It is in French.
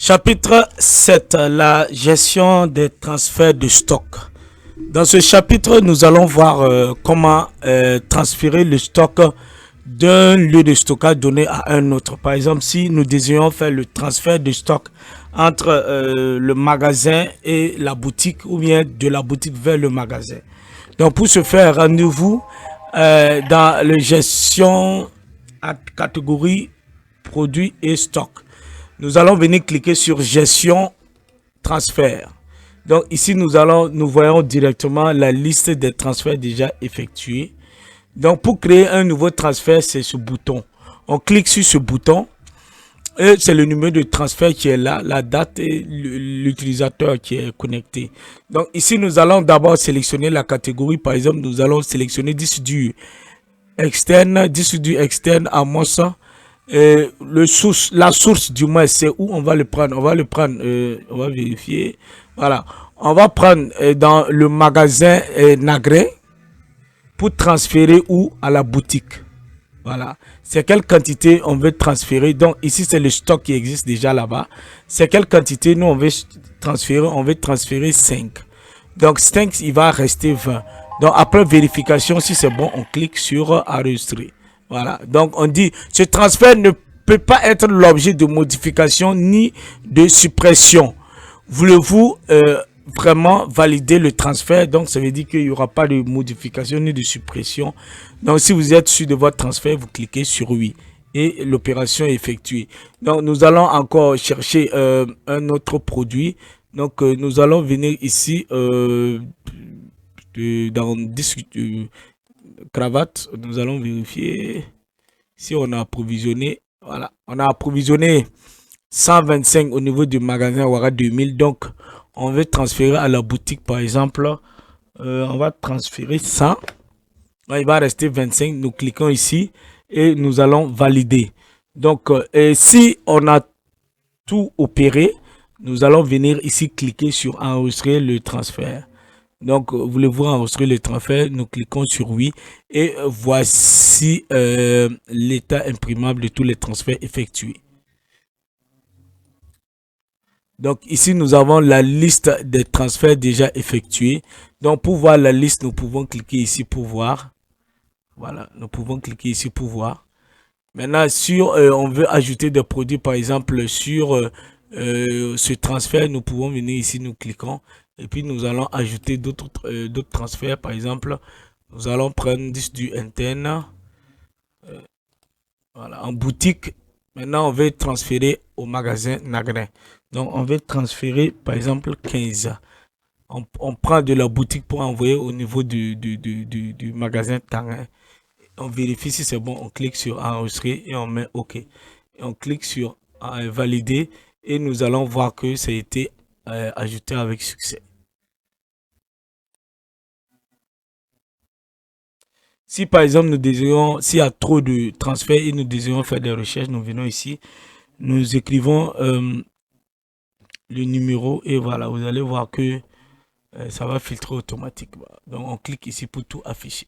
Chapitre 7, la gestion des transferts de stock. Dans ce chapitre, nous allons voir comment transférer le stock d'un lieu de stockage donné à un autre. Par exemple, si nous désirons faire le transfert de stock entre le magasin et la boutique, ou bien de la boutique vers le magasin. Donc, pour ce faire, rendez-vous dans la gestion à catégorie produits et stock. Nous allons venir cliquer sur gestion transfert. Donc ici nous voyons directement la liste des transferts déjà effectués. Donc pour créer un nouveau transfert, c'est ce bouton. On clique sur ce bouton et c'est le numéro de transfert qui est là, la date et l'utilisateur qui est connecté. Donc ici nous allons d'abord sélectionner la catégorie. Par exemple, nous allons sélectionner disque dur externe à Mossa. La source du moins, c'est où on va le prendre. On va vérifier. Voilà, on va prendre dans le magasin Nagré pour transférer où à la boutique. Voilà, c'est quelle quantité on veut transférer. Donc ici c'est le stock qui existe déjà là-bas. C'est quelle quantité nous on veut transférer 5. Donc 5 il va rester 20. Donc après vérification, si c'est bon, on clique sur enregistrer. Voilà, donc on dit ce transfert ne peut pas être l'objet de modification ni de suppression. Voulez-vous vraiment valider le transfert? Donc ça veut dire qu'il n'y aura pas de modification ni de suppression. Donc si vous êtes sûr de votre transfert, vous cliquez sur oui et l'opération est effectuée. Donc nous allons encore chercher un autre produit. Donc nous allons venir ici dans disque cravate. Nous allons vérifier si on a approvisionné. Voilà, on a approvisionné 125 au niveau du magasin Wara 2000. Donc on veut transférer à la boutique par exemple. On va transférer 100. Il va rester 25. Nous cliquons ici et nous allons valider. Donc si on a tout opéré, nous allons venir ici cliquer sur enregistrer le transfert. Donc, voulez-vous enregistrer le transfert? Nous cliquons sur oui. Et voici l'état imprimable de tous les transferts effectués. Donc, ici, nous avons la liste des transferts déjà effectués. Donc, pour voir la liste, nous pouvons cliquer ici pour voir. Voilà, nous pouvons cliquer ici pour voir. Maintenant, si on veut ajouter des produits, par exemple, sur ce transfert, nous pouvons venir ici, nous cliquons. Et puis, nous allons ajouter d'autres transferts. Par exemple, nous allons prendre du interne. Voilà, en boutique. Maintenant, on veut transférer au magasin Nagrin. Donc, on veut transférer, par exemple, 15. On prend de la boutique pour envoyer au niveau du magasin Tangin. On vérifie si c'est bon. On clique sur enregistrer et on met OK. Et on clique sur valider. Et nous allons voir que ça a été ajouté avec succès. Si par exemple nous désirons, s'il y a trop de transferts et nous désirons faire des recherches, nous venons ici, nous écrivons le numéro et voilà, vous allez voir que ça va filtrer automatiquement. Donc on clique ici pour tout afficher.